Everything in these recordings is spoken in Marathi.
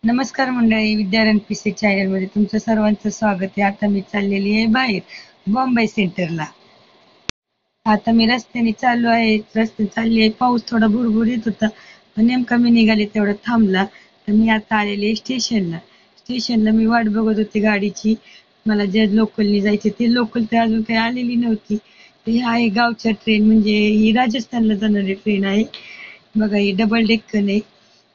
नमस्कार मंडळी, विद्यारंग पिसे चॅनल मध्ये तुमचं सर्वांचं स्वागत आहे. आता मी चाललेली आहे बाहेर बॉम्बे सेंटरला. आता मी रस्त्याने चालू आहे, रस्त्याने चालली आहे. पाऊस थोडा भुरभुर येत होता, पण नेमका मी निघाले तेवढा थांबला. तर मी आता आलेली आहे स्टेशनला मी वाट बघत होते गाडीची. मला जे लोकलनी जायचे ते लोकल तर अजून काही आलेली नव्हती. तर ही आहे गावच्या ट्रेन, म्हणजे ही राजस्थानला जाणारी ट्रेन आहे बघा. ही डबल डेक्कन आहे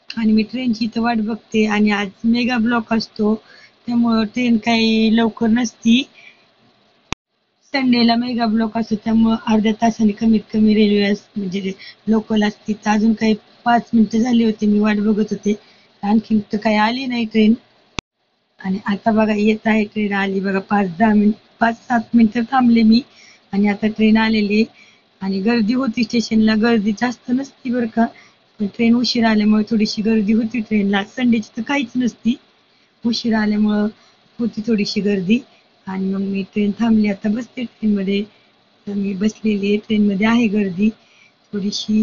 आणि मी ट्रेनची इथं वाट बघते. आणि आज मेगा ब्लॉक असतो, त्यामुळं ट्रेन काही लवकर नसती. संडेला मेगा ब्लॉक असतो, त्यामुळं अर्ध्या तासाने कमीत कमी रेल्वे म्हणजे लोकल असते. तर अजून काही 5 मिनिटं झाली होती, मी वाट बघत होते. आणखीन तर काही आली नाही ट्रेन. आणि आता बघा येत आहे ट्रेन, आली बघा. 5-7 मिनिटं थांबले मी आणि आता ट्रेन आलेली. आणि गर्दी होती स्टेशनला, गर्दी जास्त नसती बरं का, पण ट्रेन उशीर आल्यामुळे थोडीशी गर्दी होती ट्रेनला. संडेची तर काहीच नसती, उशीर आल्यामुळं होती थोडीशी गर्दी. आणि मग मी ट्रेन थांबली, आता बसते ट्रेनमध्ये. तर मी बसलेली आहे ट्रेनमध्ये, आहे गर्दी थोडीशी.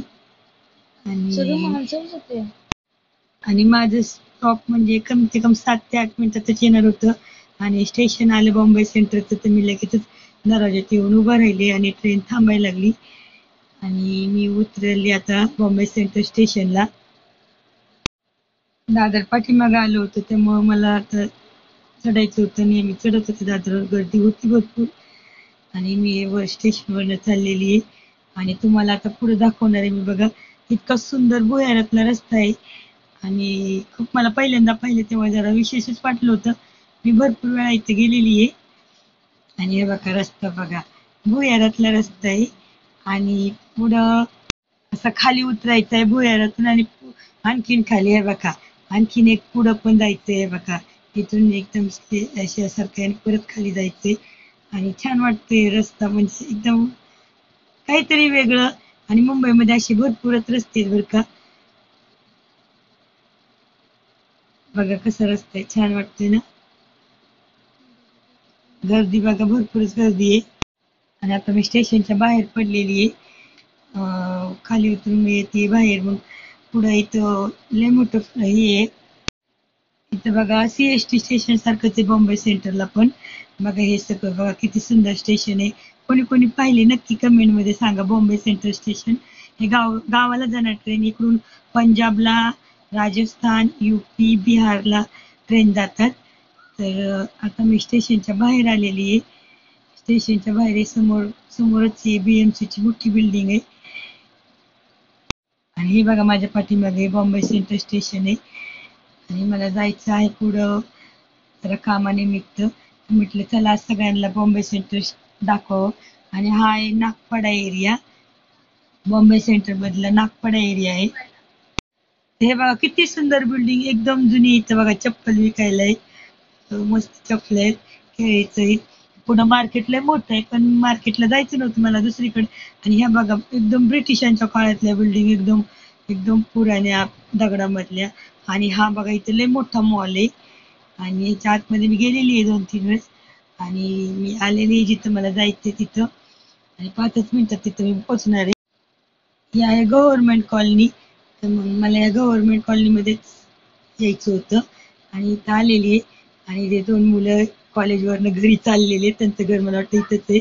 आणि माझं स्टॉप म्हणजे कम से कम 7 ते 8 मिनिटातच येणार होतं. आणि स्टेशन आलं बॉम्बे सेंटरचं, तर मी लगेचच दरवाज्यात येऊन उभं राहिले आणि ट्रेन थांबायला लागली. आणि मी उतरली आता बॉम्बे सेंटर स्टेशनला. दादर पाठीमागं आलो होतं, त्यामुळं मला आता चढायचं होतं. नेहमी चढत होते दादरवर, गर्दी होती भरपूर. आणि मी वर स्टेशनवरनं चाललेली आहे आणि तुम्हाला आता पुढे दाखवणार आहे मी बघा. इतका सुंदर भुयारातला रस्ता आहे आणि खूप मला पहिल्यांदा पाहिलं तेव्हा जरा विशेषच वाटलं होतं. मी भरपूर वेळा इथे गेलेली आहे. आणि हे बघा रस्ता बघा, भुयारातला रस्ता आहे. आणि पुढं असं खाली उतरायचं आहे भुयारातून आणि आणखीन खाली आहे बघा. आणखीन एक पुढं पण जायचंय बघा. इथून एकदम अशासारखं आणि परत खाली जायचंय. आणि छान वाटतंय रस्ता, म्हणजे एकदम काहीतरी वेगळं. आणि मुंबईमध्ये असे भरपूरच रस्ते आहेत बरं का. बघा कसा रस्ता आहे, छान वाटतंय ना. गर्दी बघा, भरपूरच गर्दी आहे. आणि आता मी स्टेशनच्या बाहेर पडलेली आहे. खाली उतरून मी येते बाहेर. मग पुढं इथं लय मोठं हे आहे. इथं बघा सीएसटी स्टेशन सारखंच आहे बॉम्बे सेंटरला पण. बघा हे सगळं बघा, किती सुंदर स्टेशन आहे. कोणी कोणी पाहिले नक्की कमेंट मध्ये सांगा. बॉम्बे सेंट्रल स्टेशन हे गावाला जाणार ट्रेन. इकडून पंजाबला, राजस्थान, युपी, बिहारला ट्रेन जातात. तर आता मी स्टेशनच्या बाहेर आलेली आहे. स्टेशनच्या बाहेर समोरच ही BMC ची मोठी बिल्डिंग आहे. आणि हे बघा माझ्या पाठीमागे बॉम्बे सेंट्रल स्टेशन आहे. आणि मला जायचं आहे पुढं जरा कामानिमित्त. म्हटलं चला आज सगळ्यांना बॉम्बे सेंटर दाखव. आणि हा आहे नागपाडा एरिया, बॉम्बे सेंटर मधला नागपाडा एरिया आहे. हे बघा किती सुंदर बिल्डिंग, एकदम जुनी. इथं बघा चप्पल विकायला आहे, मस्त चप्पल आहेत, खेळायचं. पुढं मार्केट लय मोठं आहे, पण मार्केटला जायचं नव्हतं मला, दुसरीकडे. आणि ह्या बघा एकदम ब्रिटिशांच्या काळातल्या बिल्डिंग, एकदम एकदम पुराण्या दगडामधल्या. आणि हा बघा इथं लय मोठा मॉल आहे. आणि याच्या आतमध्ये मी गेलेली आहे 2-3 वेळेस. आणि मी आलेली आहे जिथं मला जायचंय तिथं. आणि 5च मिनिटात तिथं मी पोहोचणार आहे. ही आहे गव्हर्नमेंट कॉलनी. तर मग मला या गव्हर्नमेंट कॉलनीमध्येच यायचं होतं. आणि इथं आलेली आहे. आणि ते 2 मुलं कॉलेजवरनं घरी चाललेले, त्यांचं घर मला वाटतं इथंच आहे.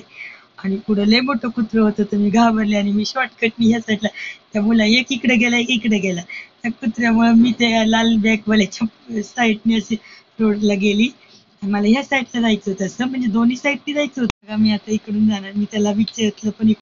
आणि पुढं लय मोठं कुत्रं होतं, तर मी घाबरले आणि मी शॉर्टकटनी ह्या साईडला, त्या मुला एक इकडे गेला एक इकडे गेला. त्या कुत्र्यामुळे मी त्या लाल बॅगवाल्याच्या साईडने असे रोडला गेली. मला ह्या साईडला जायचं होतं, असं म्हणजे दोन्ही साईडने जायचं होतं. मी आता इकडून जाणार, मी त्याला विचारलं पण